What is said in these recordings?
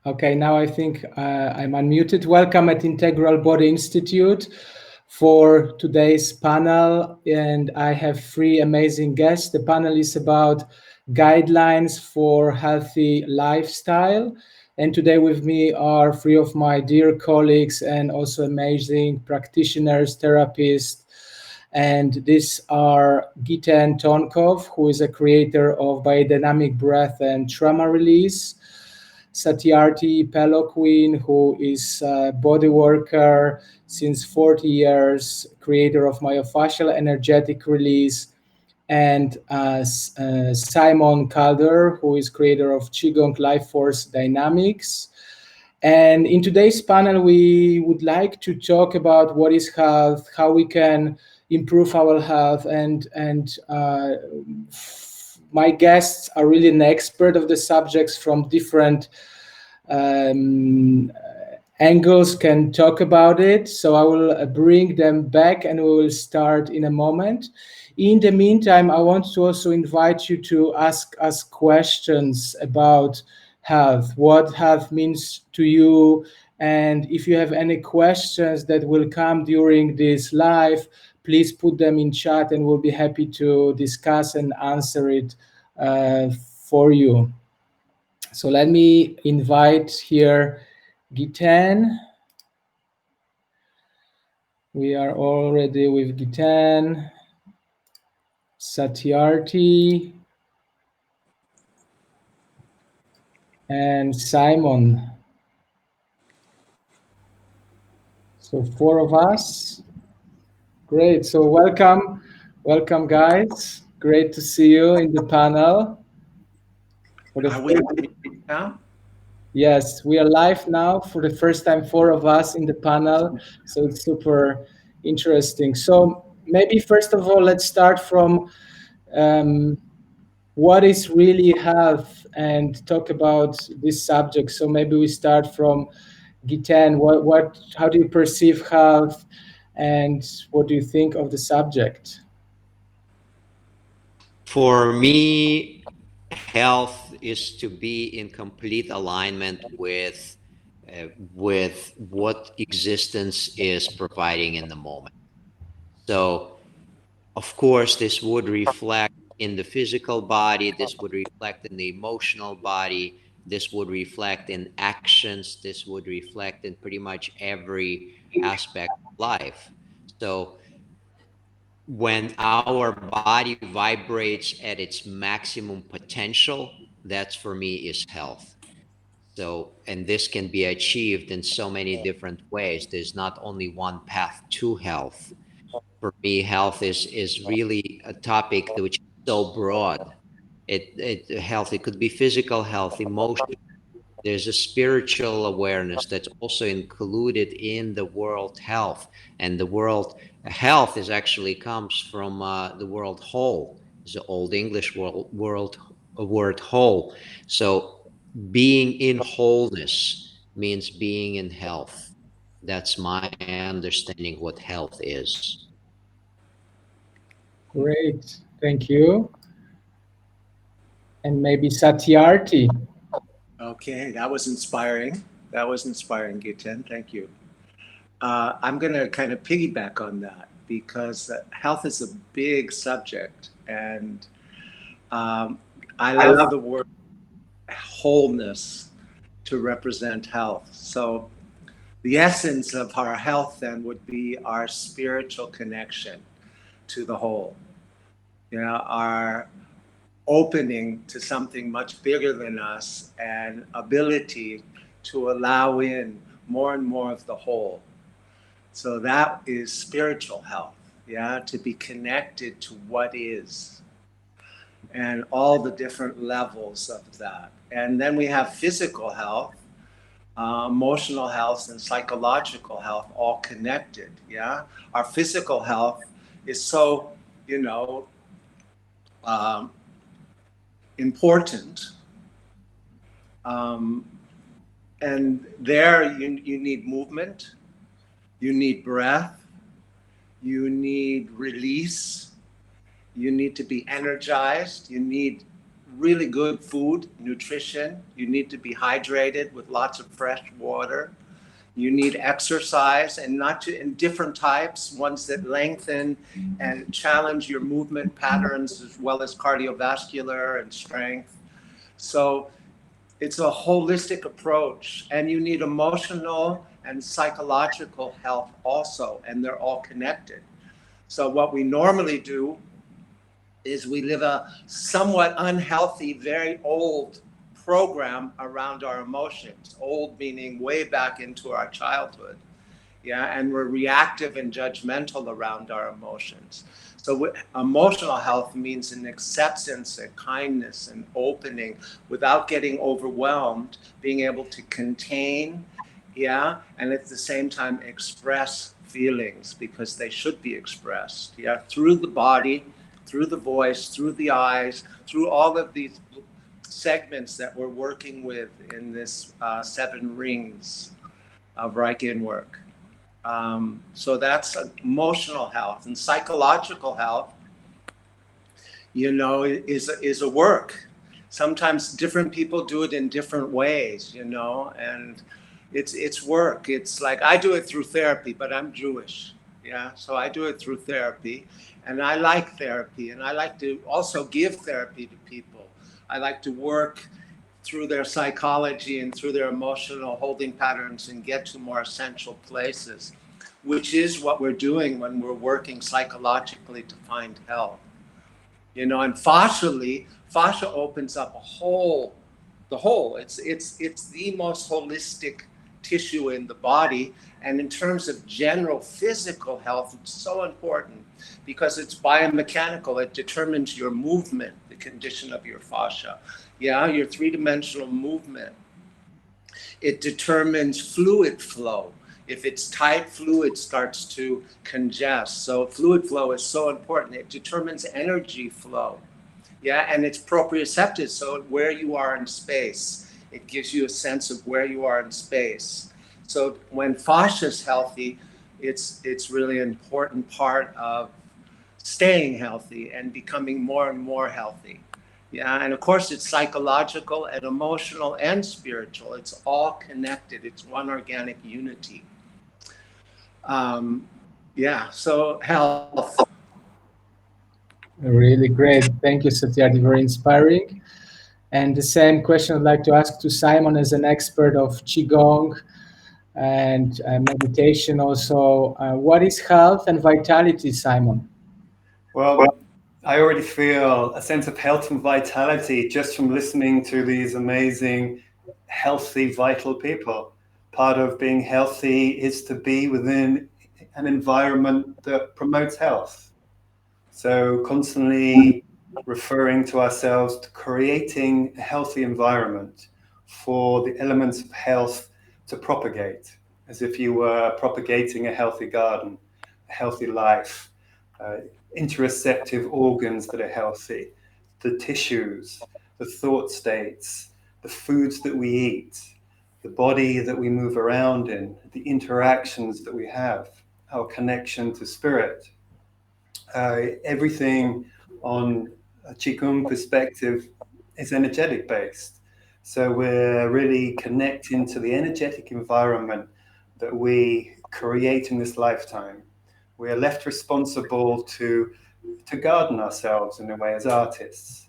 Okay, now I think I'm unmuted. Welcome at Integral Body Institute for today's panel, and I have three amazing guests. The panel is about guidelines for healthy lifestyle, and today with me are three of my dear colleagues and also amazing practitioners, therapists, and these are Giten Tonkov, who is a creator of biodynamic breath and trauma release, Satyarthi Peloquin, who is a bodyworker since 40 years, creator of Myofascial Energetic Release, and Simon Calder, who is creator of Qigong Life Force Dynamics. And in today's panel, we would like to talk about what is health, how we can improve our health, and my guests are really an expert of the subjects from different angles, can talk about it. So I will bring them back and we will start in a moment. In the meantime, I want to also invite you to ask us questions about health, what health means to you. And if you have any questions that will come during this live, please put them in chat and we'll be happy to discuss and answer it for you. So let me invite here Giten. We are already with Giten, Satyarthi, and Simon. So four of us. Great. So welcome guys. Great to see you in the panel. Are we now? Yes, we are live now for the first time, four of us in the panel. So it's super interesting. So maybe first of all, let's start from what is really health and talk about this subject. So maybe we start from Giten. How do you perceive health and what do you think of the subject? For me, health is to be in complete alignment with what existence is providing in the moment. So, of course, this would reflect in the physical body, this would reflect in the emotional body, this would reflect in actions, this would reflect in pretty much every aspect of life. So, when our body vibrates at its maximum potential, that's for me is health. So, and this can be achieved in so many different ways. There's not only one path to health. For me, health is really a topic which is so broad. Health, it could be physical health, emotional. There's a spiritual awareness that's also included in the world health, and the world health is actually comes from the world whole. It's the old English word whole. So being in wholeness means being in health. That's my understanding what health is. Great, thank you. And maybe Satyarthi. Okay, that was inspiring. That was inspiring, Giten. Thank you. I'm going to kind of piggyback on that because health is a big subject, and I love the word wholeness to represent health. So the essence of our health then would be our spiritual connection to the whole. You know, our opening to something much bigger than us and ability to allow in more and more of the whole. So that is spiritual health, yeah, to be connected to what is and all the different levels of that. And then we have physical health, emotional health, and psychological health all connected, yeah. Our physical health is so, important. And there you need movement, you need breath, you need release, you need to be energized, you need really good food, nutrition. You need to be hydrated with lots of fresh water. You need exercise, and not to, in different types, ones that lengthen and challenge your movement patterns, as well as cardiovascular and strength. So it's a holistic approach, and you need emotional and psychological health also, and they're all connected. So what we normally do is we live a somewhat unhealthy, very old program around our emotions. Old meaning way back into our childhood. Yeah, and we're reactive and judgmental around our emotions. So emotional health means an acceptance, a kindness, an opening without getting overwhelmed, being able to contain, yeah, and at the same time express feelings because they should be expressed, yeah, through the body, through the voice, through the eyes, through all of these segments that we're working with in this 7 rings of Reichian work. So that's emotional health. And psychological health, you know, is a work. Sometimes different people do it in different ways, you know, and it's work. It's like I do it through therapy, but I'm Jewish. Yeah, so I do it through therapy, and I like therapy, and I like to also give therapy to people. I like to work through their psychology and through their emotional holding patterns and get to more essential places, which is what we're doing when we're working psychologically to find health. You know, and fascia opens up the whole. It's the most holistic tissue in the body. And in terms of general physical health, it's so important because it's biomechanical. It determines your movement, the condition of your fascia. Yeah, your 3-dimensional movement. It determines fluid flow. If it's tight, fluid starts to congest. So fluid flow is so important. It determines energy flow. Yeah, and it's proprioceptive, so where you are in space. It gives you a sense of where you are in space. So when fascia is healthy, it's really an important part of staying healthy and becoming more and more healthy. Yeah, and of course it's psychological and emotional and spiritual. It's all connected. It's one organic unity. Yeah, so health. Really great. Thank you, Satyarthi. Very inspiring. And the same question I'd like to ask to Simon as an expert of Qigong and meditation also. What is health and vitality, Simon? Well, I already feel a sense of health and vitality just from listening to these amazing, healthy, vital people. Part of being healthy is to be within an environment that promotes health. So constantly referring to ourselves to creating a healthy environment for the elements of health to propagate, as if you were propagating a healthy garden, a healthy life, interoceptive organs that are healthy, the tissues, the thought states, the foods that we eat, the body that we move around in, the interactions that we have, our connection to spirit. Everything on a Qigong perspective is energetic based. So we're really connecting to the energetic environment that we create in this lifetime. We are left responsible to garden ourselves in a way as artists.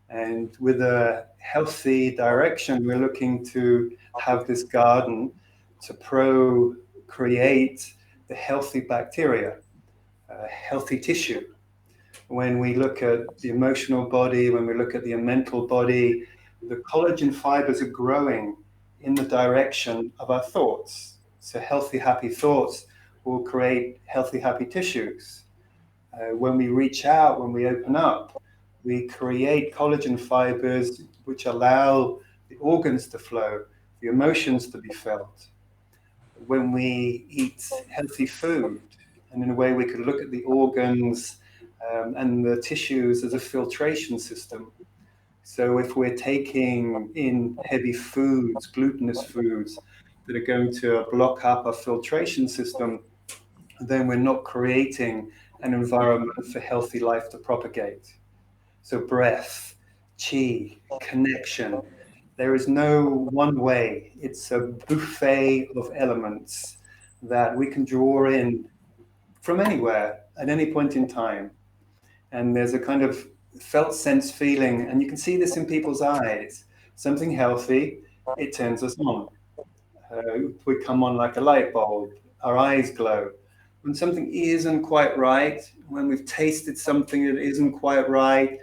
And with a healthy direction, we're looking to have this garden to create the healthy bacteria, healthy tissue. When we look at the emotional body, when we look at the mental body, the collagen fibers are growing in the direction of our thoughts. So healthy, happy thoughts will create healthy, happy tissues. When we reach out, when we open up, we create collagen fibers which allow the organs to flow, the emotions to be felt. When we eat healthy food, and in a way we can look at the organs and the tissues as a filtration system. So if we're taking in heavy foods, glutinous foods that are going to block up our filtration system, then we're not creating an environment for healthy life to propagate. So breath, chi, connection. There is no one way. It's a buffet of elements that we can draw in from anywhere at any point in time. And there's a kind of felt sense feeling, and you can see this in people's eyes. Something healthy, it turns us on. We come on like a light bulb, our eyes glow. When something isn't quite right, when we've tasted something that isn't quite right,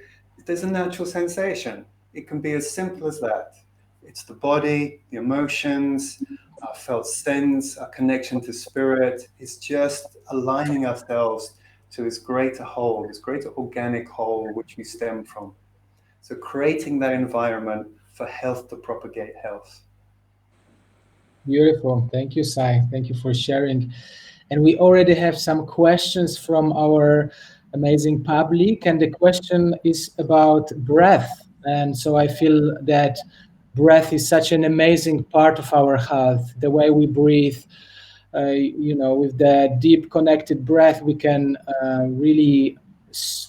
there's a natural sensation. It can be as simple as that. It's the body, the emotions, our felt sense, our connection to spirit. It's just aligning ourselves to this greater whole, this greater organic whole which we stem from. So creating that environment for health to propagate health. Beautiful. Thank you, Sai. Thank you for sharing. And we already have some questions from our amazing public. And the question is about breath. And so I feel that breath is such an amazing part of our health. The way we breathe, with the deep connected breath, we can really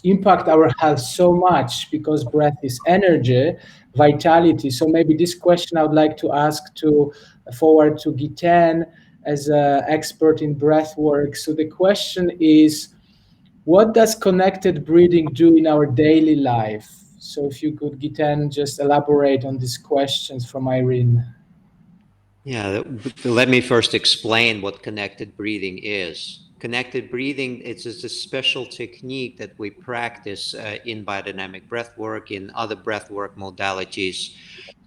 impact our health so much, because breath is energy, vitality. So maybe this question I would like to ask to forward to Giten as an expert in breath work. So the question is, what does connected breathing do in our daily life? So if you could, Giten, just elaborate on these questions from Irene. Yeah, let me first explain what connected breathing is. Connected breathing, it's just a special technique that we practice in biodynamic breathwork, in other breathwork modalities.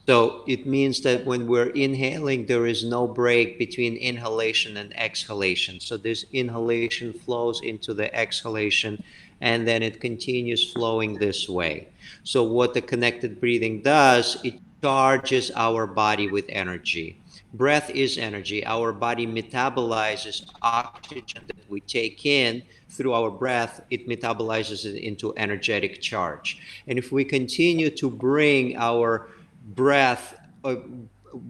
So it means that when we're inhaling, there is no break between inhalation and exhalation. So this inhalation flows into the exhalation, and then it continues flowing this way. So what the connected breathing does, it charges our body with energy. Breath is energy. Our body metabolizes oxygen that we take in through our breath. It metabolizes it into energetic charge. And if we continue to bring our breath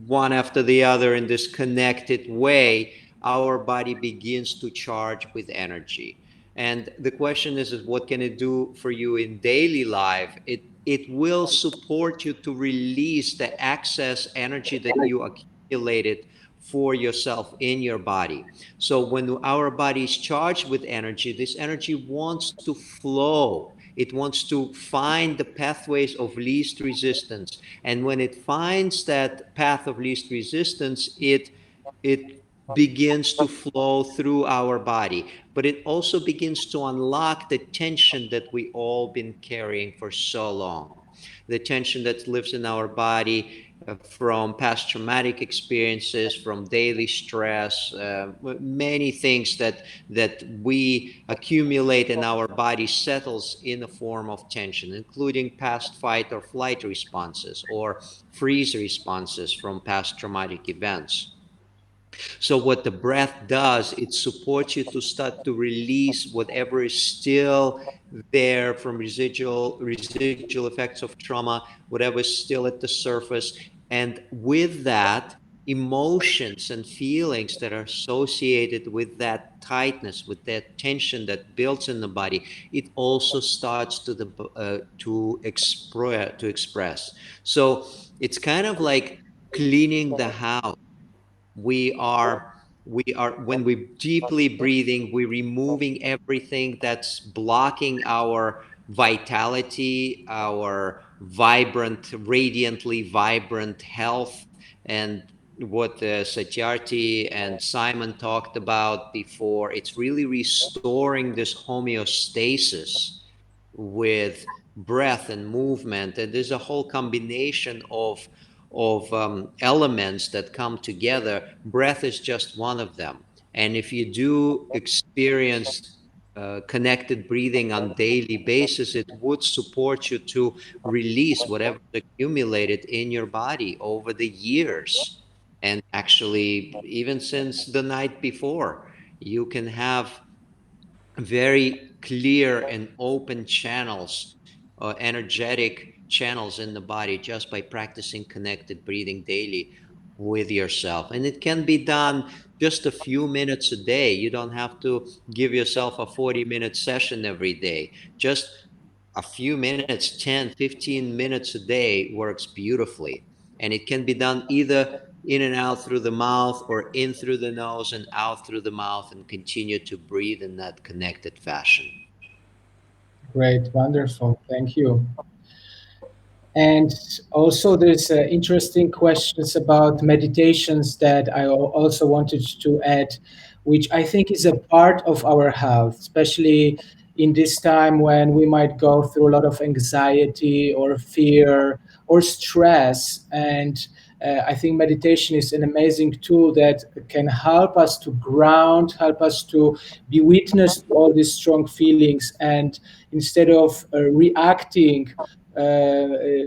one after the other in this connected way, our body begins to charge with energy. And the question is what can it do for you in daily life? It will support you to release the excess energy that you accumulated for yourself in your body. So when our body is charged with energy, this energy wants to flow. It wants to find the pathways of least resistance. And when it finds that path of least resistance, it begins to flow through our body. But it also begins to unlock the tension that we all been carrying for so long. The tension that lives in our body from past traumatic experiences, from daily stress, many things that we accumulate in our body settles in a form of tension, including past fight or flight responses or freeze responses from past traumatic events. So what the breath does, it supports you to start to release whatever is still there from residual effects of trauma, whatever is still at the surface. And with that, emotions and feelings that are associated with that tightness, with that tension that builds in the body, it also starts to express. So it's kind of like cleaning the house. we are when we're deeply breathing, we're removing everything that's blocking our vitality, our vibrant, radiantly vibrant health. And what Satyarthi and Simon talked about before, it's really restoring this homeostasis with breath and movement. And there's a whole combination of elements that come together. Breath is just one of them. And if you do experience connected breathing on daily basis, it would support you to release whatever accumulated in your body over the years. And actually, even since the night before, you can have very clear and open channels, energetic channels in the body, just by practicing connected breathing daily with yourself. And it can be done just a few minutes a day. You don't have to give yourself a 40-minute session every day. Just a few minutes, 10, 15 minutes a day works beautifully. And it can be done either in and out through the mouth or in through the nose and out through the mouth, and continue to breathe in that connected fashion. Great, wonderful, thank you. And also there's interesting questions about meditations that I also wanted to add, which I think is a part of our health, especially in this time when we might go through a lot of anxiety or fear or stress. And I think meditation is an amazing tool that can help us to ground, help us to be witness to all these strong feelings. And instead of reacting,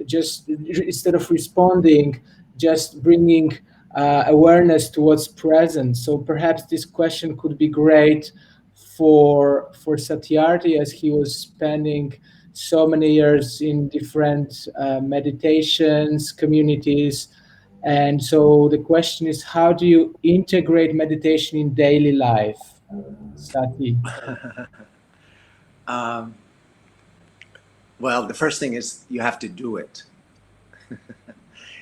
just instead of responding, just bringing awareness to what's present. So perhaps this question could be great for Satyarthi, as he was spending so many years in different meditations communities. And so the question is, how do you integrate meditation in daily life, Sati? Well, the first thing is you have to do it.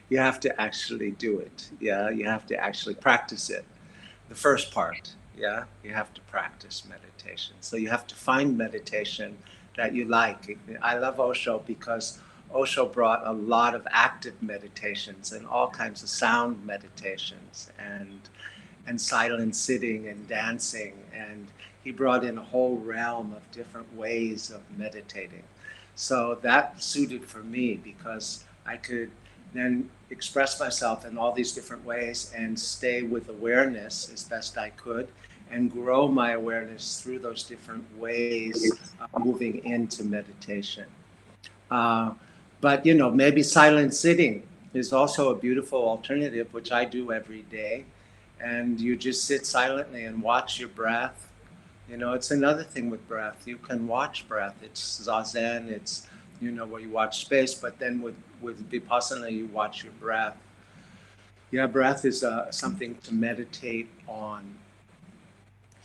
You have to actually do it. Yeah, you have to actually practice it. The first part, yeah, you have to practice meditation. So you have to find meditation that you like. I love Osho because Osho brought a lot of active meditations and all kinds of sound meditations and silent sitting and dancing. And he brought in a whole realm of different ways of meditating. So that suited for me because I could then express myself in all these different ways and stay with awareness as best I could and grow my awareness through those different ways of moving into meditation. But, you know, maybe silent sitting is also a beautiful alternative, which I do every day. And you just sit silently and watch your breath. You know, it's another thing with breath. You can watch breath. It's zazen, it's, you know, where you watch space, but then with Vipassana, you watch your breath. Yeah, breath is something to meditate on.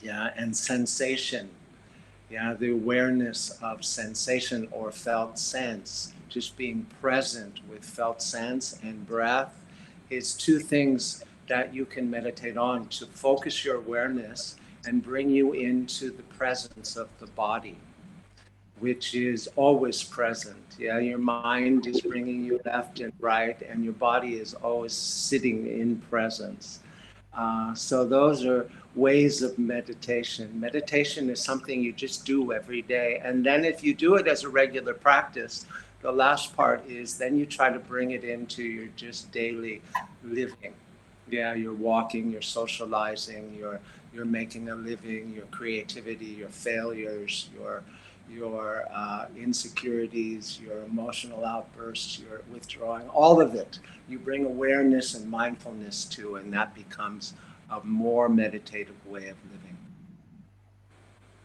Yeah, and sensation. Yeah, the awareness of sensation or felt sense, just being present with felt sense and breath is two things that you can meditate on to focus your awareness and bring you into the presence of the body, which is always present. Yeah, your mind is bringing you left and right, and your body is always sitting in presence. So those are ways of meditation. Meditation is something you just do every day. And then if you do it as a regular practice, the last part is then you try to bring it into your just daily living. Yeah, you're walking, you're socializing, you're making a living, your creativity, your failures, your insecurities, your emotional outbursts, your withdrawing, all of it. You bring awareness and mindfulness to, and that becomes a more meditative way of living.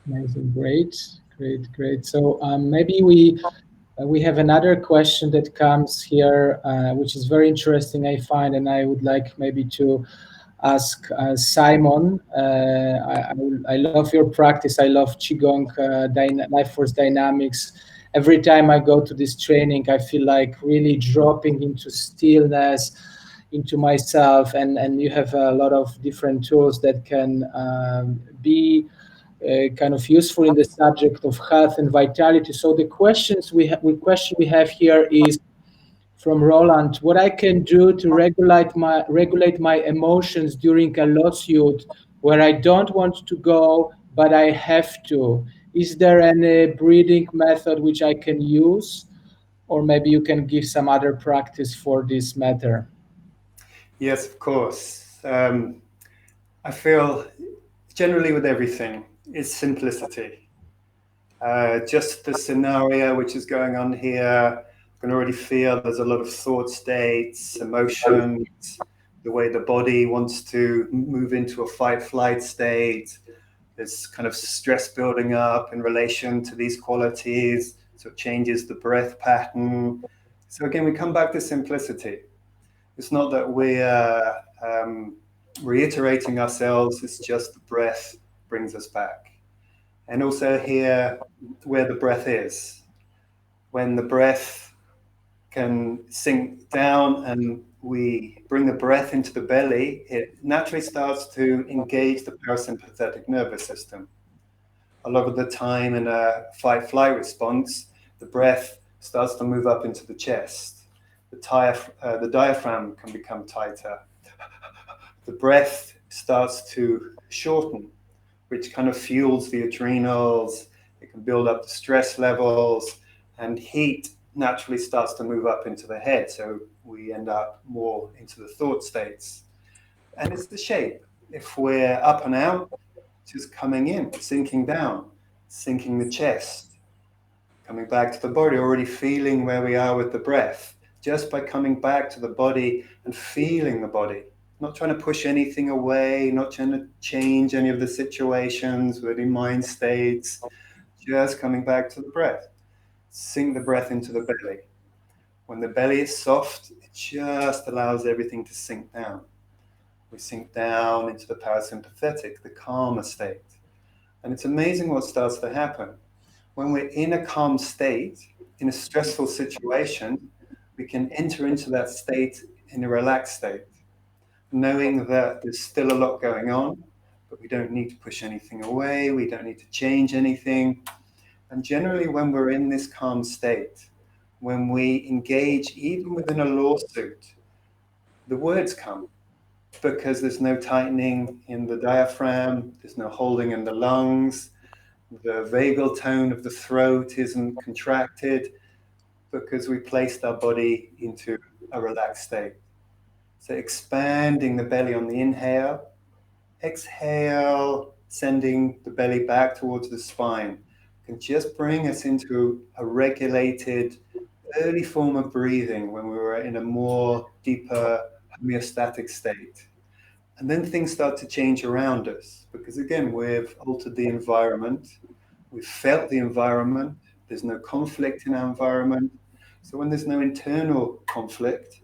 Amazing, great. So maybe we have another question that comes here, which is very interesting, I find, and I would like maybe to ask Simon. I love your practice. I love Qigong, Life Force Dynamics. Every time I go to this training, I feel like really dropping into stillness, into myself, and you have a lot of different tools that can be kind of useful in the subject of health and vitality. So the question we have here is from Roland: what I can do to regulate my emotions during a lawsuit where I don't want to go but I have to. Is there any breathing method which I can use, or maybe you can give some other practice for this matter? Yes, of course. I feel generally with everything, it's simplicity. Just the scenario which is going on here, I can already feel there's a lot of thought states, emotions, the way the body wants to move into a fight-flight state. There's kind of stress building up in relation to these qualities, so it changes the breath pattern. So again, we come back to simplicity. It's not that we're reiterating ourselves, it's just the breath brings us back. And also here, where the breath is. when the breath can sink down and we bring the breath into the belly, it naturally starts to engage the parasympathetic nervous system. A lot of the time in a fight-flight response, the breath starts to move up into the chest. The diaphragm can become tighter. The breath starts to shorten, which kind of fuels the adrenals. It can build up the stress levels, and heat naturally starts to move up into the head. So we end up more into the thought states. And it's the shape. If we're up and out, just coming in, sinking down, sinking the chest, coming back to the body, already feeling where we are with the breath, just by coming back to the body and feeling the body, not trying to push anything away, not trying to change any of the situations with any mind states, just coming back to the breath. Sink the breath into the belly. When the belly is soft, it just allows everything to sink down. We sink down into the parasympathetic, the calmer state. And it's amazing what starts to happen. When we're in a calm state, in a stressful situation, we can enter into that state in a relaxed state, knowing that there's still a lot going on, but we don't need to push anything away, we don't need to change anything. And generally, when we're in this calm state, when we engage even within a lawsuit, the words come, because there's no tightening in the diaphragm, there's no holding in the lungs, the vagal tone of the throat isn't contracted, because we placed our body into a relaxed state. So expanding the belly on the inhale, exhale, sending the belly back towards the spine, can just bring us into a regulated early form of breathing when we were in a more deeper homeostatic state. And then things start to change around us, because again, we've altered the environment, we've felt the environment, there's no conflict in our environment. So when there's no internal conflict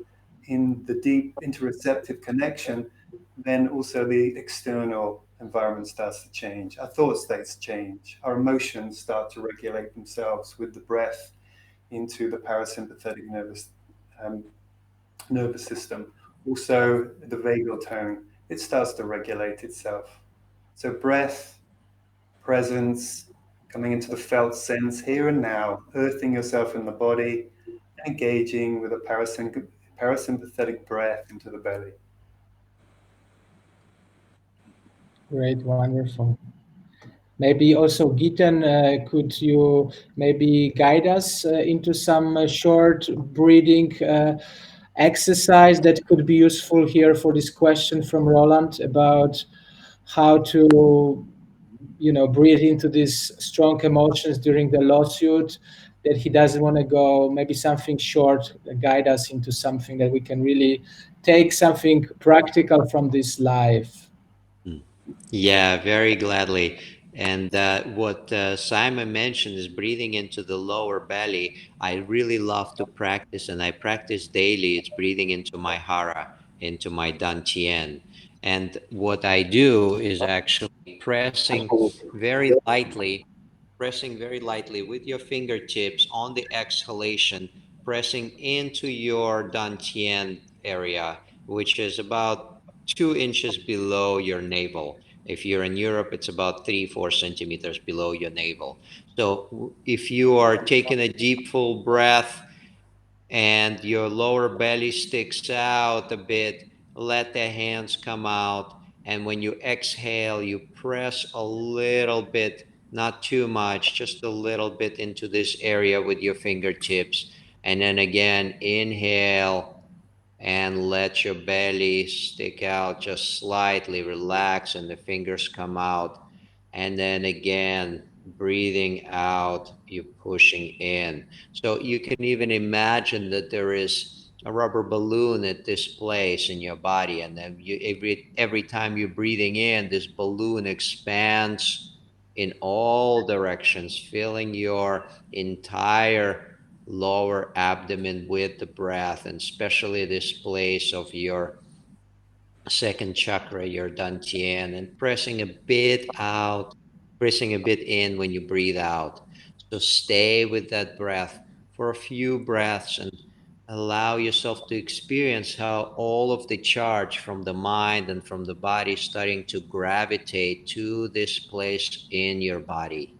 in the deep interoceptive connection, then also the external environment starts to change. Our thought states change. Our emotions start to regulate themselves with the breath into the parasympathetic nervous system. Also, the vagal tone, it starts to regulate itself. So breath, presence, coming into the felt sense here and now, earthing yourself in the body, engaging with a parasympathetic breath into the belly. Great, wonderful. Maybe also, Giten, could you maybe guide us into some short breathing exercise that could be useful here for this question from Roland about how to, breathe into these strong emotions during the lawsuit that he doesn't want to go. Maybe something short, guide us into something that we can really take something practical from this life. Yeah, very gladly. And what Simon mentioned is breathing into the lower belly. I really love to practice, and I practice daily. It's breathing into my hara, into my dantian. And what I do is actually very lightly, pressing very lightly with your fingertips on the exhalation, pressing into your dantian area, which is about 2 inches below your navel. If you're in Europe, it's about 3-4 centimeters below your navel. So if you are taking a deep, full breath and your lower belly sticks out a bit, let the hands come out. And when you exhale, you press a little bit, not too much, just a little bit into this area with your fingertips. And then again, inhale and let your belly stick out just slightly, relax, and the fingers come out. And then again, breathing out, you pushing in. So you can even imagine that there is a rubber balloon at this place in your body, and then every time you're breathing in, this balloon expands in all directions, filling your entire lower abdomen with the breath, and especially this place of your second chakra, your dantian, and pressing a bit out, pressing a bit in when you breathe out. So stay with that breath for a few breaths and allow yourself to experience how all of the charge from the mind and from the body is starting to gravitate to this place in your body.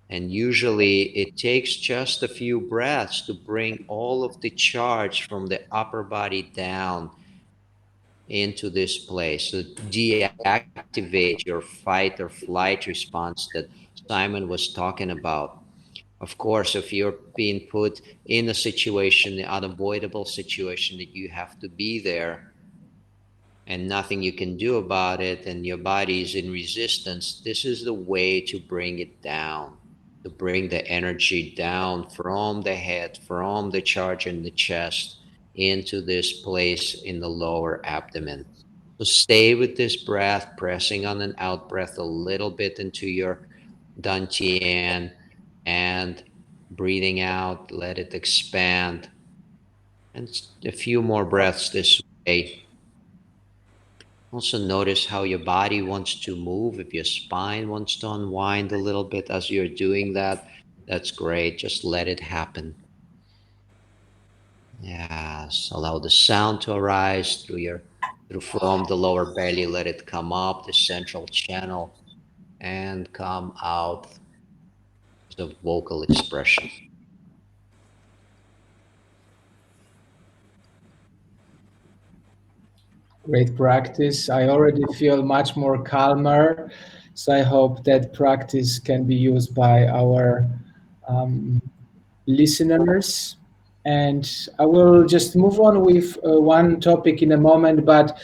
And usually it takes just a few breaths to bring all of the charge from the upper body down into this place, to deactivate your fight or flight response that Simon was talking about. Of course, if you're being put in a situation, the unavoidable situation that you have to be there and nothing you can do about it, and your body is in resistance, this is the way to bring it down, to bring the energy down from the head, from the charge in the chest, into this place in the lower abdomen. So stay with this breath, pressing on an out breath a little bit into your dantian, and breathing out, let it expand. And a few more breaths this way. Also notice how your body wants to move. If your spine wants to unwind a little bit as you're doing that, that's great. Just let it happen. Yes, allow the sound to arise through from the lower belly. Let it come up the central channel and come out as a vocal expression. Great practice. I already feel much more calmer. So I hope that practice can be used by our listeners. And I will just move on with one topic in a moment. But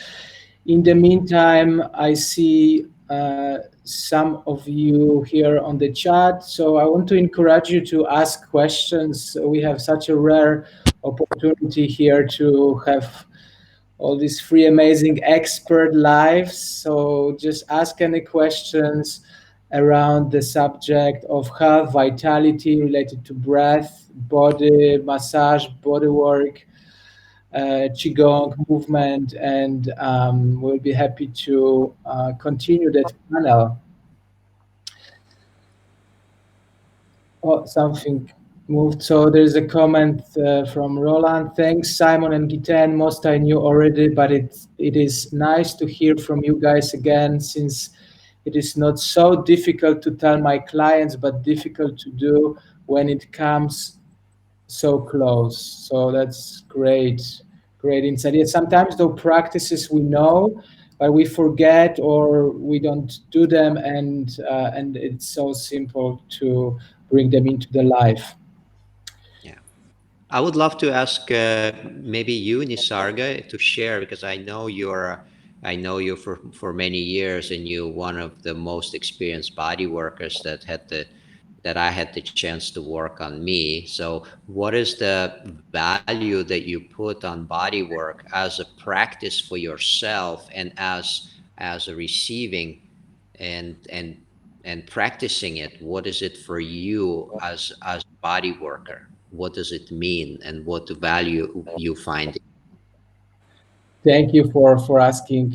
in the meantime, I see some of you here on the chat. So I want to encourage you to ask questions. We have such a rare opportunity here to have all these free amazing expert lives. So just ask any questions around the subject of health, vitality related to breath, body massage, bodywork, Qigong movement, and we'll be happy to continue that panel. Oh, something moved. So there's a comment from Roland. Thanks, Simon and Giten. Most I knew already, but it is nice to hear from you guys again, since it is not so difficult to tell my clients, but difficult to do when it comes so close. So that's great insight. Yeah, sometimes though practices we know, but we forget or we don't do them, and it's so simple to bring them into the life. Yeah, I would love to ask maybe you, Nisarga, to share, because I know you for many years, and you're one of the most experienced body workers that I had the chance to work on me. So what is the value that you put on body work as a practice for yourself, and as a receiving and practicing it? What is it for you as a body worker? What does it mean, and what value you find? Thank you for asking.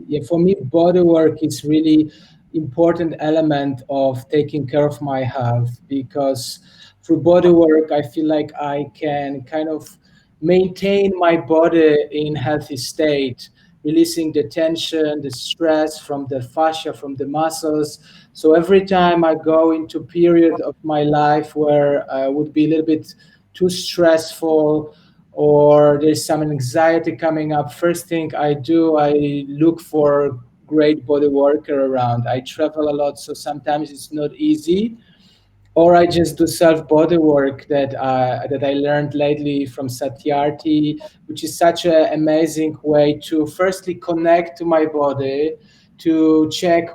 Yeah, for me, body work is really important element of taking care of my health, because through body work, I feel like I can kind of maintain my body in healthy state, releasing the tension, the stress from the fascia, from the muscles. So every time I go into period of my life where I would be a little bit too stressful, or there's some anxiety coming up, first thing I do, I look for great body worker around. I travel a lot, so sometimes it's not easy. Or I just do self body work that I learned lately from Satyarthi, which is such an amazing way to firstly connect to my body, to check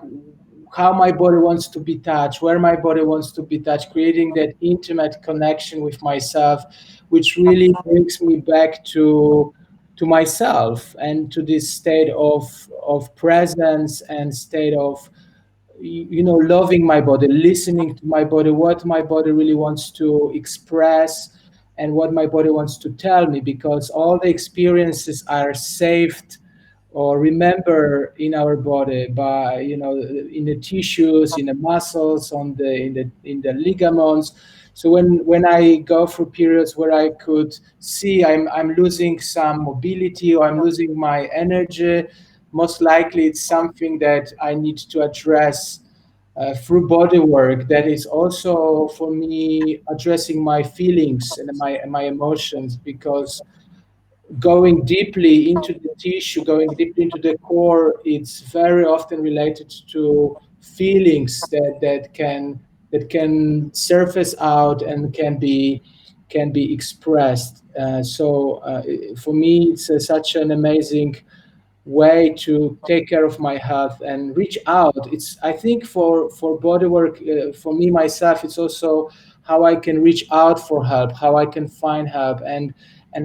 how my body wants to be touched, where my body wants to be touched, creating that intimate connection with myself, which really brings me back to myself and to this state of presence and state of loving my body, listening to my body, what my body really wants to express and what my body wants to tell me, because all the experiences are saved or remember in our body by in the tissues, in the muscles, in the ligaments. So when I go through periods where I could see I'm losing some mobility or I'm losing my energy, most likely it's something that I need to address through body work. That is also for me addressing my feelings and my emotions, because going deeply into the tissue, going deeply into the core, it's very often related to feelings that can surface out and can be expressed. For me, it's such an amazing way to take care of my health and reach out. It's, I think, for bodywork, for me myself, it's also how I can reach out for help, how I can find help, and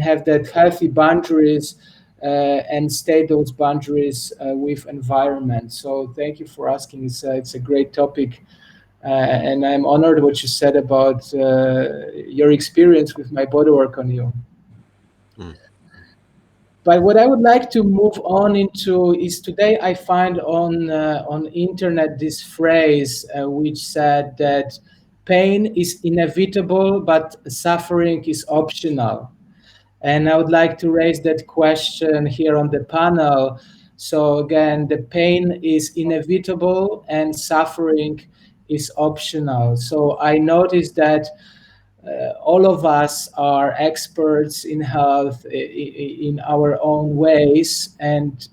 have that healthy boundaries, and stay those boundaries with environment. So thank you for asking. It's a great topic, and I'm honored what you said about your experience with my bodywork on you. Mm. But what I would like to move on into is, today I find on internet this phrase which said that pain is inevitable, but suffering is optional. And I would like to raise that question here on the panel. So again, the pain is inevitable and suffering is optional. So I noticed that all of us are experts in health in our own ways, and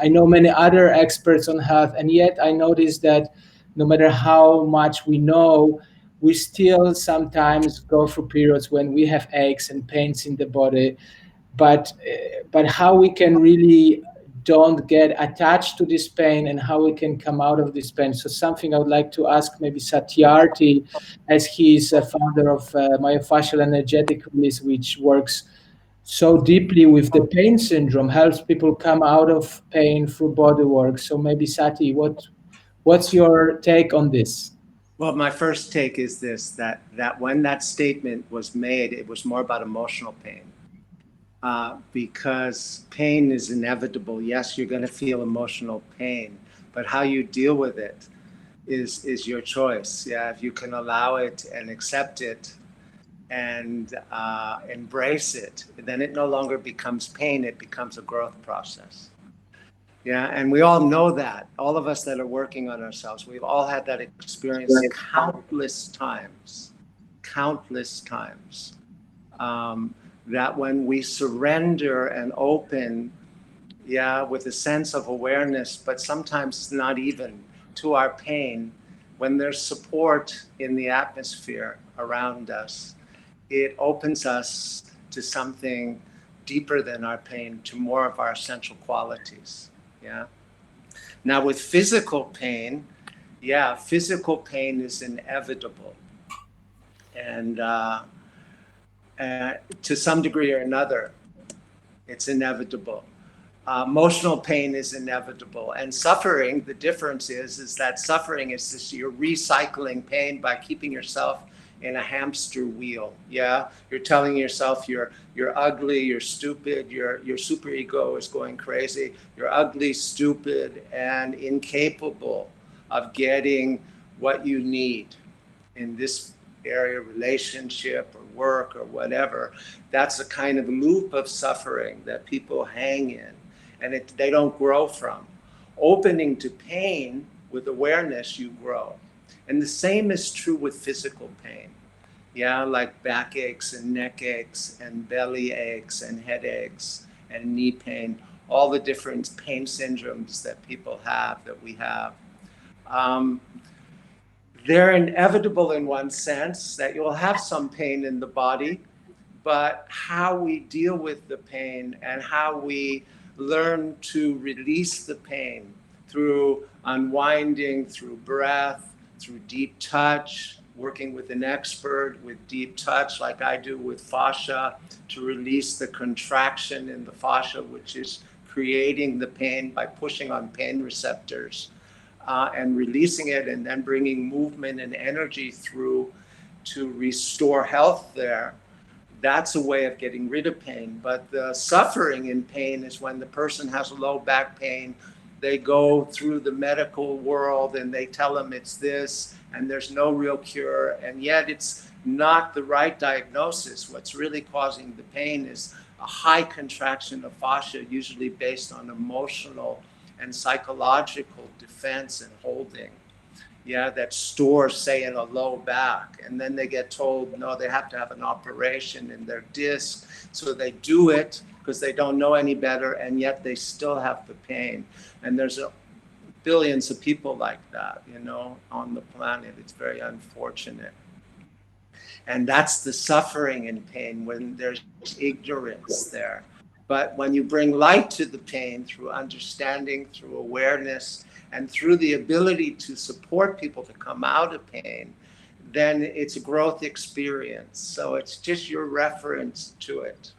I know many other experts on health, and yet I notice that no matter how much we know, we still sometimes go through periods when we have aches and pains in the body. But how we can really don't get attached to this pain, and how we can come out of this pain. So something I would like to ask maybe Satyarthi, as he's a founder of Myofascial Energetic Release, which works so deeply with the pain syndrome, helps people come out of pain through body work. So maybe Sati, what's your take on this? Well, my first take is this, that when that statement was made, it was more about emotional pain. Because pain is inevitable. Yes, you're going to feel emotional pain, but how you deal with it is your choice. Yeah, if you can allow it and accept it and embrace it, then it no longer becomes pain, it becomes a growth process. Yeah, and we all know that. All of us that are working on ourselves, we've all had that experience countless times. That when we surrender and open, with a sense of awareness, but sometimes not even, to our pain, when there's support in the atmosphere around us, it opens us to something deeper than our pain, to more of our essential qualities. Yeah. Now with physical pain, physical pain is inevitable. And to some degree or another, it's inevitable. Emotional pain is inevitable, and suffering, the difference is that suffering is just, you're recycling pain by keeping yourself in a hamster wheel. Yeah, you're telling yourself you're ugly, you're stupid, your superego is going crazy. You're ugly, stupid, and incapable of getting what you need in this area, relationship or work or whatever. That's a kind of loop of suffering that people hang in, and they don't grow from. Opening to pain with awareness, you grow. And the same is true with physical pain. Yeah, like backaches and neck aches and belly aches and headaches and knee pain, all the different pain syndromes that people have, that we have. They're inevitable in one sense, that you'll have some pain in the body, but how we deal with the pain and how we learn to release the pain through unwinding, through breath, through deep touch, working with an expert with deep touch, like I do with fascia, to release the contraction in the fascia, which is creating the pain by pushing on pain receptors. And releasing it, and then bringing movement and energy through to restore health there. That's a way of getting rid of pain. But the suffering in pain is when the person has low back pain, they go through the medical world and they tell them it's this, and there's no real cure. And yet it's not the right diagnosis. What's really causing the pain is a high contraction of fascia, usually based on emotional and psychological defense and holding. Yeah, that stores, say, in a low back. And then they get told, no, they have to have an operation in their disc. So they do it because they don't know any better, and yet they still have the pain. And there's billions of people like that, you know, on the planet. It's very unfortunate. And that's the suffering and pain, when there's ignorance there. But when you bring light to the pain through understanding, through awareness, and through the ability to support people to come out of pain, then it's a growth experience. So it's just your reference to it.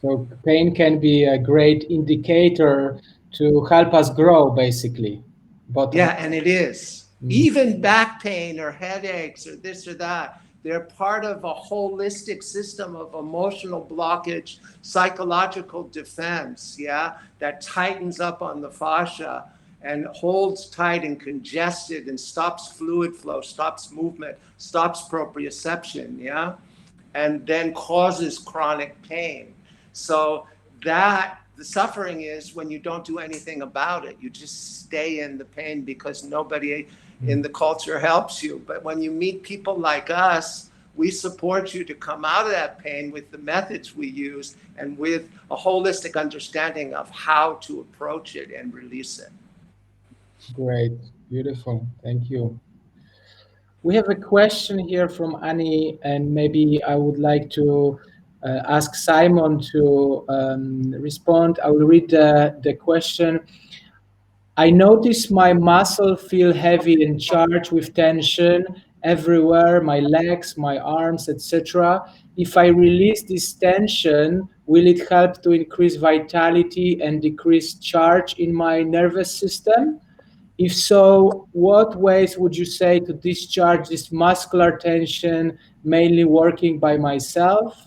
So pain can be a great indicator to help us grow, basically. Yeah, and it is. Even back pain or headaches or this or that, they're part of a holistic system of emotional blockage, psychological defense, yeah, that tightens up on the fascia and holds tight and congested and stops fluid flow, stops movement, stops proprioception, yeah, and then causes chronic pain. So that the suffering is when you don't do anything about it. You just stay in the pain because nobody in the culture helps you. But when you meet people like us, we support you to come out of that pain with the methods we use and with a holistic understanding of how to approach it and release it. Great, beautiful, thank you. We have a question here from Annie, and maybe I would like to ask Simon to respond. I will read the question. I notice my muscles feel heavy and charged with tension everywhere, my legs, my arms, etc. If I release this tension, will it help to increase vitality and decrease charge in my nervous system? If so, what ways would you say to discharge this muscular tension, mainly working by myself?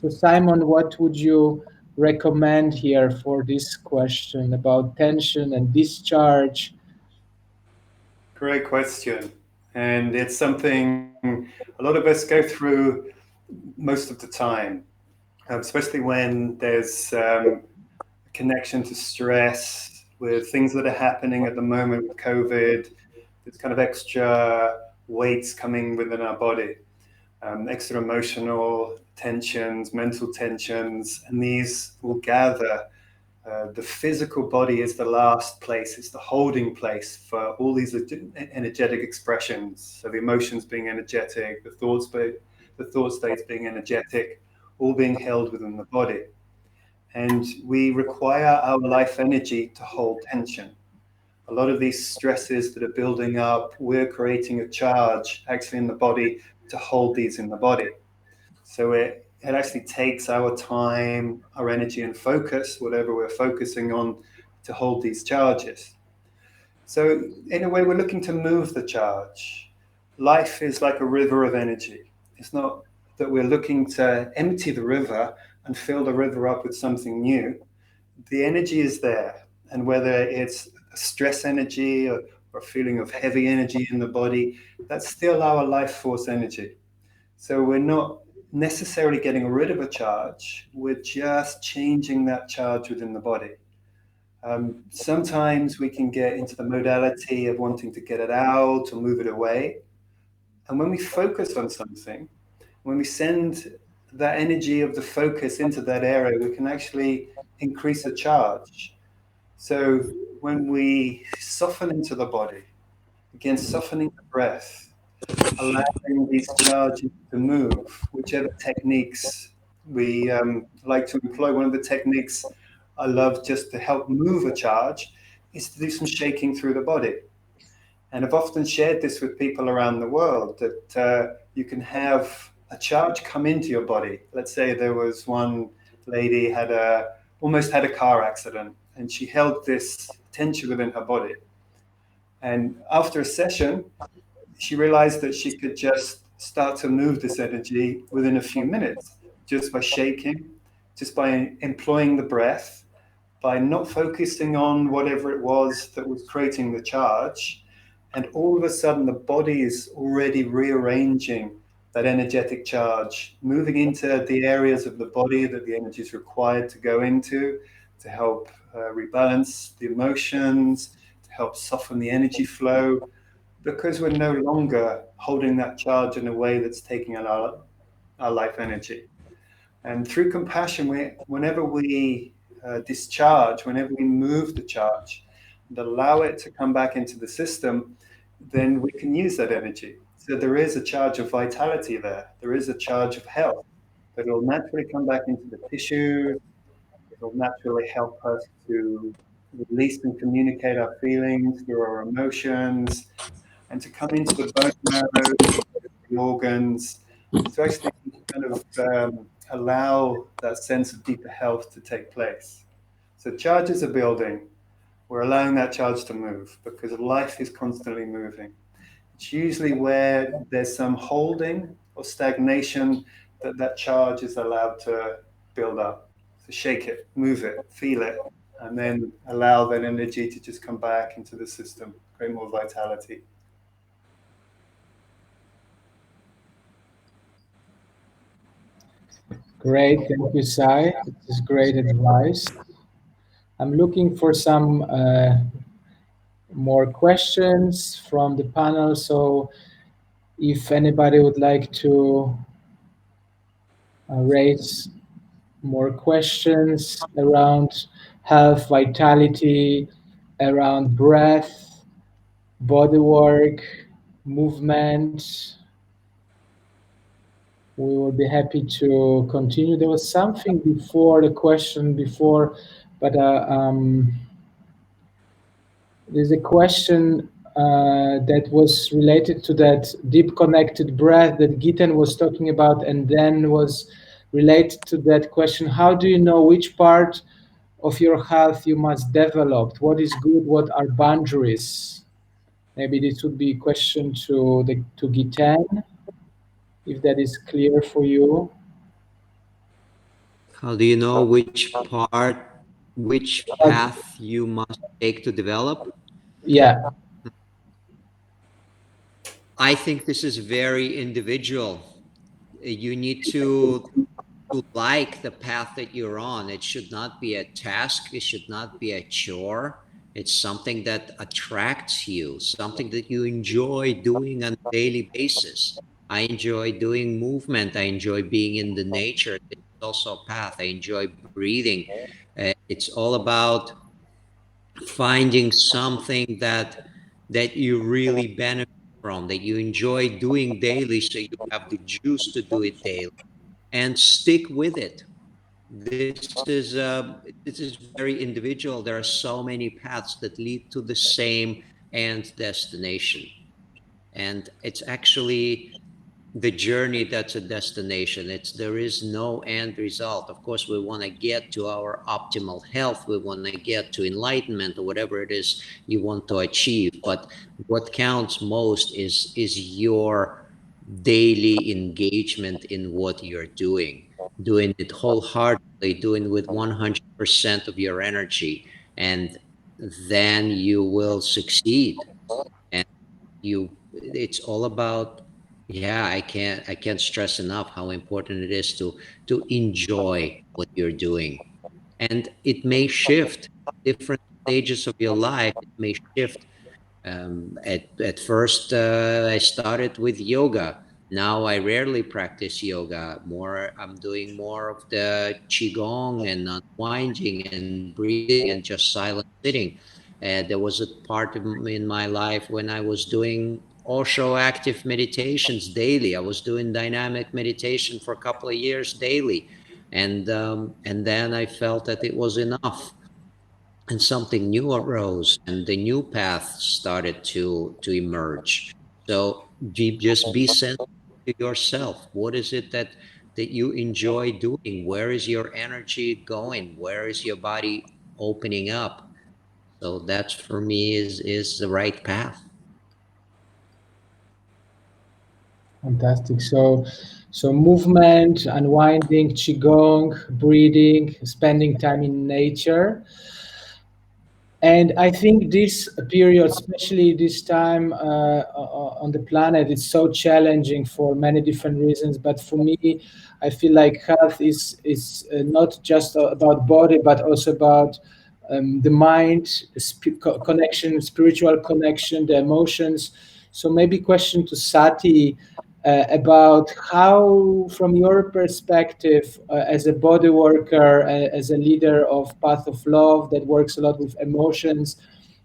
So Simon, what would you recommend here for this question about tension and discharge? Great question. And it's something a lot of us go through most of the time, especially when there's a connection to stress with things that are happening at the moment with COVID. There's kind of extra weights coming within our body, extra emotional tensions, mental tensions, and these will gather. The physical body is the last place, it's the holding place for all these energetic expressions. So the emotions being energetic, the thought states being energetic, all being held within the body. And we require our life energy to hold tension. A lot of these stresses that are building up, we're creating a charge actually in the body to hold these in the body. So it actually takes our time, our energy and focus, whatever we're focusing on, to hold these charges. So in a way, we're looking to move the charge. Life is like a river of energy. It's not that we're looking to empty the river and fill the river up with something new. The energy is there. And whether it's stress energy or a feeling of heavy energy in the body, that's still our life force energy. So we're not necessarily getting rid of a charge, we're just changing that charge within the body. Sometimes we can get into the modality of wanting to get it out or move it away. And when we focus on something, when we send that energy of the focus into that area, we can actually increase the charge. So when we soften into the body, again, softening the breath, allowing these charges to move, whichever techniques we like to employ. One of the techniques I love just to help move a charge is to do some shaking through the body. And I've often shared this with people around the world, that you can have a charge come into your body. Let's say there was one lady almost had a car accident, and she held this tension within her body. And after a session, she realized that she could just start to move this energy within a few minutes, just by shaking, just by employing the breath, by not focusing on whatever it was that was creating the charge, And all of a sudden, the body is already rearranging that energetic charge, moving into the areas of the body that the energy is required to go into to help rebalance the emotions, to help soften the energy flow, because we're no longer holding that charge in a way that's taking our life energy. And through compassion, whenever we discharge, whenever we move the charge and allow it to come back into the system, then we can use that energy. So there is a charge of vitality there. There is a charge of health that will naturally come back into the tissues. It will naturally help us to release and communicate our feelings through our emotions, and to come into the bone marrow, the organs, to actually kind of allow that sense of deeper health to take place. So charges are building. We're allowing that charge to move because life is constantly moving. It's usually where there's some holding or stagnation that charge is allowed to build up. So shake it, move it, feel it, and then allow that energy to just come back into the system, create more vitality. Great, thank you, Sai. This is great advice. I'm looking for some more questions from the panel. So if anybody would like to raise more questions around health, vitality, around breath, body work, movement, we will be happy to continue. There was something before the question before, but there's a question that was related to that deep connected breath that Giten was talking about, and then was related to that question: how do you know which part of your health you must develop? What is good? What are boundaries? Maybe this would be a question to Giten, if that is clear for you. How do you know which path you must take to develop? Yeah. I think this is very individual. You need to like the path that you're on. It should not be a task. It should not be a chore. It's something that attracts you, something that you enjoy doing on a daily basis. I enjoy doing movement. I enjoy being in the nature. It's also a path. I enjoy breathing. It's all about finding something that you really benefit from, that you enjoy doing daily, so you have the juice to do it daily, and stick with it. This is very individual. There are so many paths that lead to the same end destination, and it's actually the journey that's a destination. There is no end result. Of course, we want to get to our optimal health. We want to get to enlightenment, or whatever it is you want to achieve. But what counts most is your daily engagement in what you're doing it wholeheartedly, doing it with 100% of your energy, and then you will succeed. And it's all about, yeah, I can't stress enough how important it is to enjoy what you're doing. And it may shift different stages of your life. It may shift. At first, I started with yoga. Now I rarely practice yoga. I'm doing more of the Qigong and unwinding and breathing and just silent sitting. There was a part in my life when I was doing Osho active meditations daily. I was doing dynamic meditation for a couple of years daily. And then I felt that it was enough, and something new arose, and the new path started to emerge. So just be sensitive to yourself. What is it that you enjoy doing? Where is your energy going? Where is your body opening up? So that, for me, is the right path. Fantastic. So movement, unwinding, qigong, breathing, spending time in nature. And I think this period, especially this time on the planet, is so challenging for many different reasons. But for me, I feel like health is not just about body, but also about the mind, connection, spiritual connection, the emotions. So maybe question to Sati about how, from your perspective, as a body worker, as a leader of Path of Love that works a lot with emotions,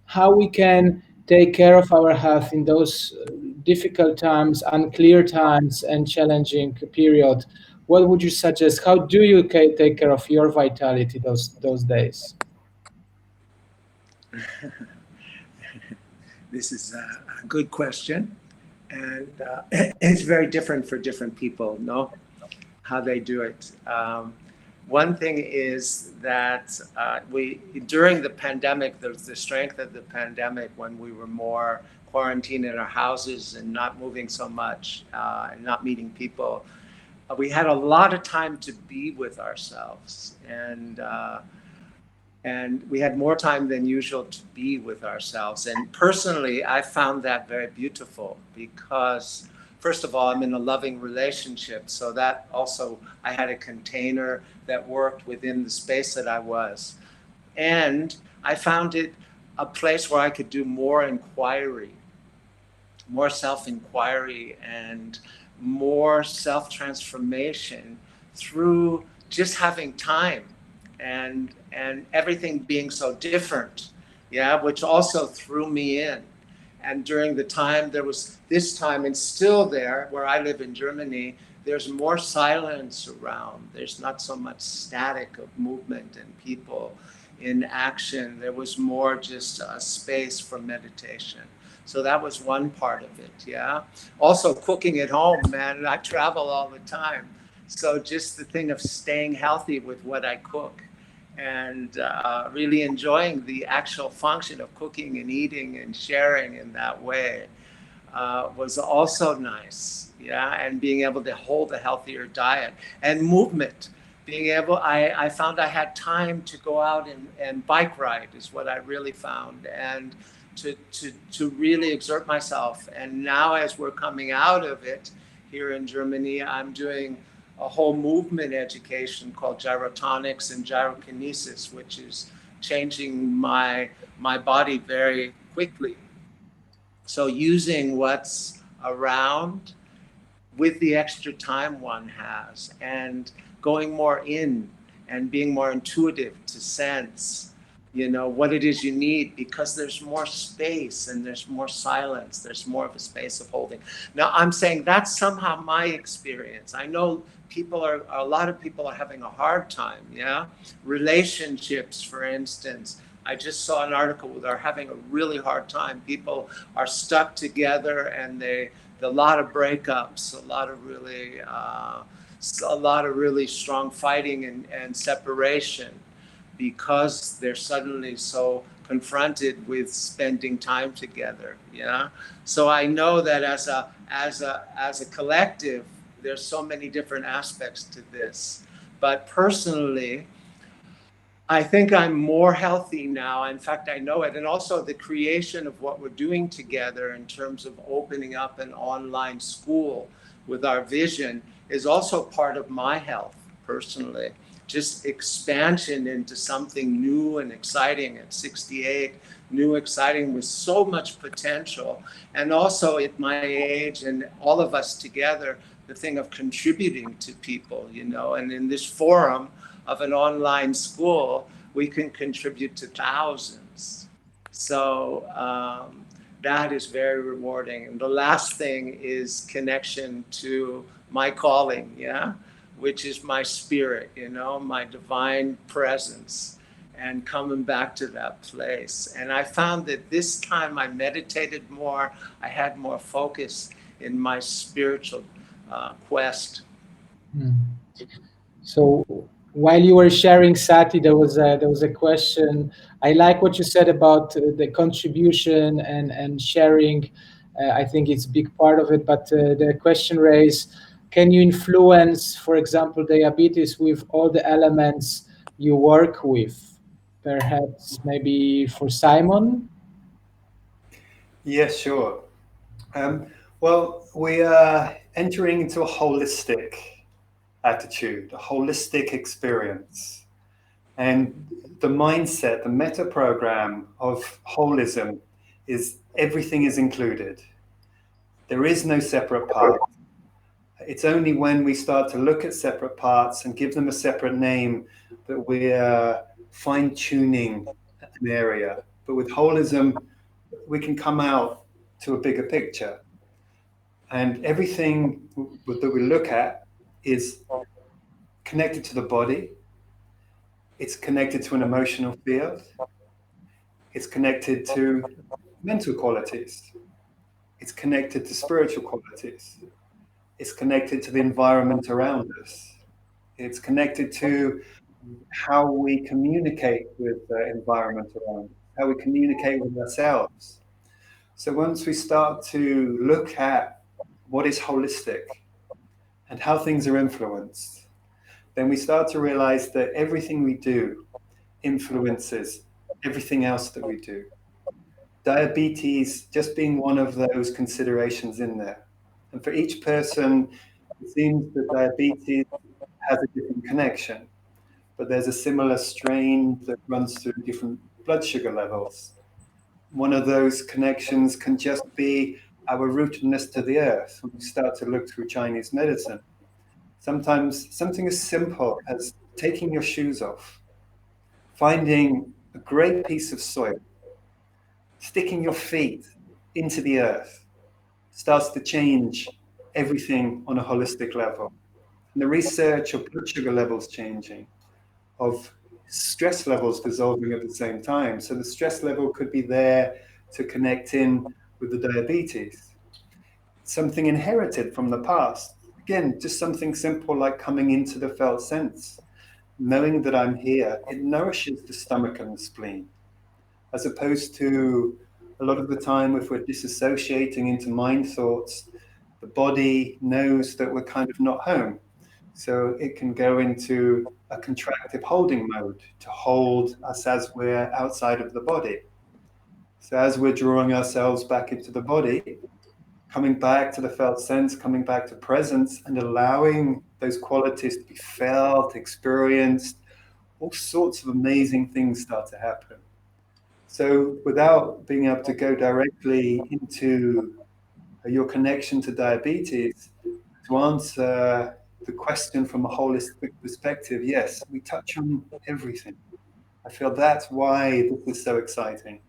how we can take care of our health in those difficult times, unclear times, and challenging period. What would you suggest? How do you take care of your vitality those days? This is a good question, and it's very different for different people, no? How they do it. One thing is that during the pandemic, there's the strength of the pandemic when we were more quarantined in our houses and not moving so much and not meeting people. We had a lot of time to be with ourselves, and we had more time than usual to be with ourselves. And personally, I found that very beautiful because, first of all, I'm in a loving relationship. So that also, I had a container that worked within the space that I was. And I found it a place where I could do more inquiry, more self-inquiry, and more self-transformation through just having time. And everything being so different, yeah, which also threw me in. And during the time, there was this time, and still there, where I live in Germany, there's more silence around. There's not so much static of movement and people in action. There was more just a space for meditation. So that was one part of it, yeah. Also cooking at home, man, I travel all the time. So just the thing of staying healthy with what I cook, and really enjoying the actual function of cooking and eating and sharing in that way was also nice, yeah. And being able to hold a healthier diet and movement, being able, I found I had time to go out and bike ride is what I really found, and to really exert myself. And now as we're coming out of it here in Germany, I'm doing a whole movement education called gyrotonics and gyrokinesis, which is changing my body very quickly. So using what's around with the extra time one has, and going more in and being more intuitive to sense, you know, what it is you need, because there's more space and there's more silence. There's more of a space of holding. Now, I'm saying that's somehow my experience. I know a lot of people are having a hard time, yeah? Relationships, for instance. I just saw an article where they're having a really hard time. People are stuck together, and a lot of breakups, a lot of really strong fighting and separation, because they're suddenly so confronted with spending time together. Yeah. So I know that as a collective, there's so many different aspects to this. But personally, I think I'm more healthy now. In fact, I know it. And also the creation of what we're doing together in terms of opening up an online school with our vision is also part of my health personally. Just expansion into something new and exciting at 68, new, exciting, with so much potential. And also at my age and all of us together, the thing of contributing to people, you know, and in this forum of an online school, we can contribute to thousands. So that is very rewarding. And the last thing is connection to my calling, yeah, which is my spirit, you know, my divine presence, and coming back to that place. And I found that this time I meditated more, I had more focus in my spiritual quest. So while you were sharing, Sati, there was a question. I like what you said about the contribution and sharing. I think it's a big part of it. But the question raised: can you influence, for example, diabetes with all the elements you work with? perhaps maybe for Simon. Yes, sure. Well, we are entering into a holistic attitude, a holistic experience. And the mindset, the meta program of holism is everything is included. There is no separate part. It's only when we start to look at separate parts and give them a separate name that we're fine-tuning an area. But with holism, we can come out to a bigger picture. And everything that we look at is connected to the body. It's connected to an emotional field. It's connected to mental qualities. It's connected to spiritual qualities. It's connected to the environment around us. It's connected to how we communicate with the environment around us, how we communicate with ourselves. So once we start to look at what is holistic and how things are influenced, then we start to realize that everything we do influences everything else that we do. Diabetes just being one of those considerations in there. And for each person, it seems that diabetes has a different connection, but there's a similar strain that runs through different blood sugar levels. One of those connections can just be our rootedness to the earth when we start to look through Chinese medicine. Sometimes something as simple as taking your shoes off, finding a great piece of soil, sticking your feet into the earth starts to change everything on a holistic level. And the research of blood sugar levels changing, of stress levels dissolving at the same time. So the stress level could be there to connect in with the diabetes. Something inherited from the past. Again, just something simple like coming into the felt sense. Knowing that I'm here, it nourishes the stomach and the spleen. As opposed to a lot of the time, if we're disassociating into mind thoughts, the body knows that we're kind of not home. So it can go into a contractive holding mode to hold us as we're outside of the body. So as we're drawing ourselves back into the body, coming back to the felt sense, coming back to presence, and allowing those qualities to be felt, experienced, all sorts of amazing things start to happen. So without being able to go directly into your connection to diabetes, to answer the question from a holistic perspective, yes, we touch on everything. I feel that's why this is so exciting.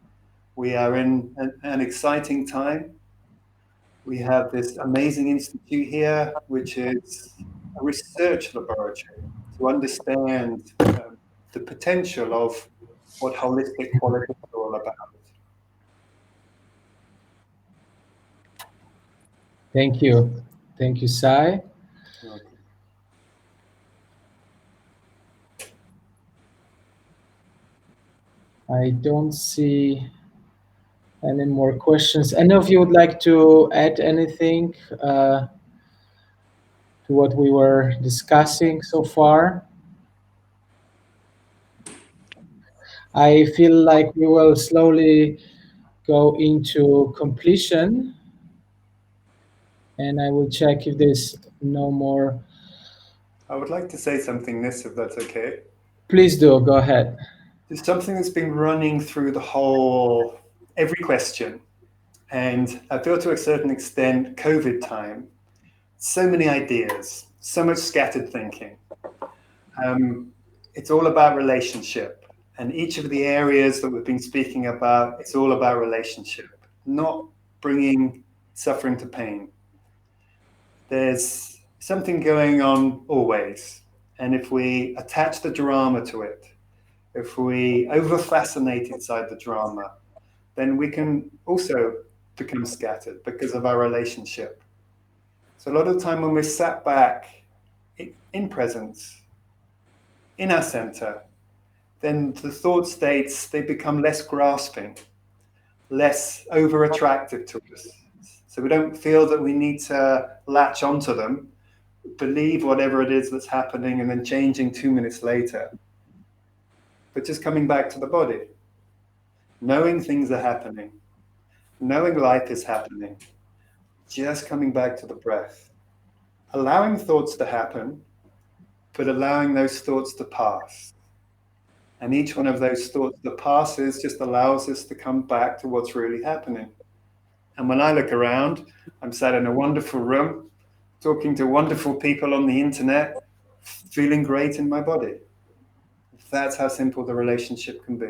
We are in an exciting time. We have this amazing institute here, which is a research laboratory to understand the potential of what holistic quality is all about. Thank you. Thank you, Sai. Okay. I don't see any more questions. Any of you would like to add anything to what we were discussing so far? I feel like we will slowly go into completion, and I will check if there's no more. I would like to say something, Nis, if that's okay. Please do, go ahead. There's something that's been running through the whole, every question. And I feel to a certain extent, COVID time, so many ideas, so much scattered thinking. It's all about relationship. And each of the areas that we've been speaking about, it's all about relationship, not bringing suffering to pain. There's something going on always. And if we attach the drama to it, if we over-fascinate inside the drama, then we can also become scattered because of our relationship. So a lot of the time when we're sat back in presence, in our center, then the thought states, they become less grasping, less over-attractive to us. So we don't feel that we need to latch onto them, believe whatever it is that's happening, and then changing 2 minutes later. but just coming back to the body, knowing things are happening, knowing life is happening, just coming back to the breath, allowing thoughts to happen, but allowing those thoughts to pass. And each one of those thoughts that passes just allows us to come back to what's really happening. And when I look around, I'm sat in a wonderful room, talking to wonderful people on the internet, feeling great in my body. That's how simple the relationship can be.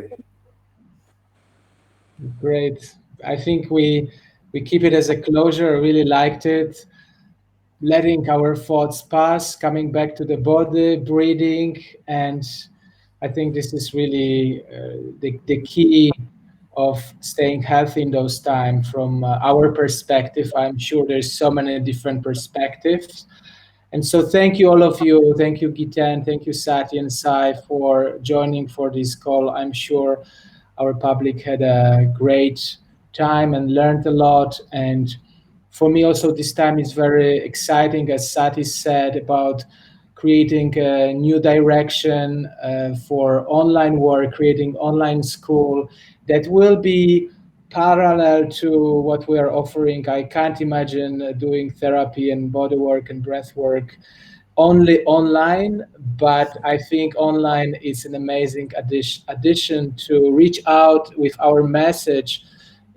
Great. I think we keep it as a closure. I really liked it. Letting our thoughts pass, coming back to the body, breathing, and I think this is really the key of staying healthy in those times from our perspective. I'm sure there's so many different perspectives. And so thank you, all of you. Thank you, Giten. Thank you, Satya and Sai, for joining for this call. I'm sure our public had a great time and learned a lot. And for me also, this time is very exciting, as Sati said, about creating a new direction for online work, creating online school that will be parallel to what we are offering. I can't imagine doing therapy and bodywork and breathwork only online, but I think online is an amazing addition to reach out with our message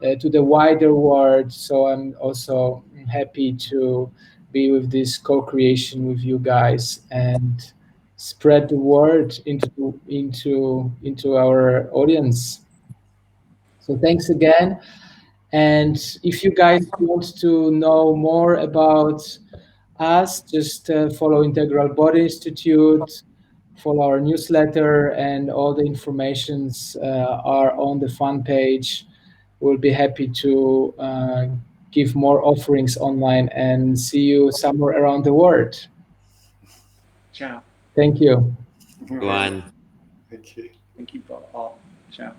to the wider world. So I'm also happy to be with this co-creation with you guys and spread the word into our audience. So thanks again. And if you guys want to know more about us, just follow Integral Body Institute, follow our newsletter, and all the informations are on the fan page. We'll be happy to give more offerings online and see you somewhere around the world. Ciao. Thank you. Everyone. Thank you. Thank you all. Ciao.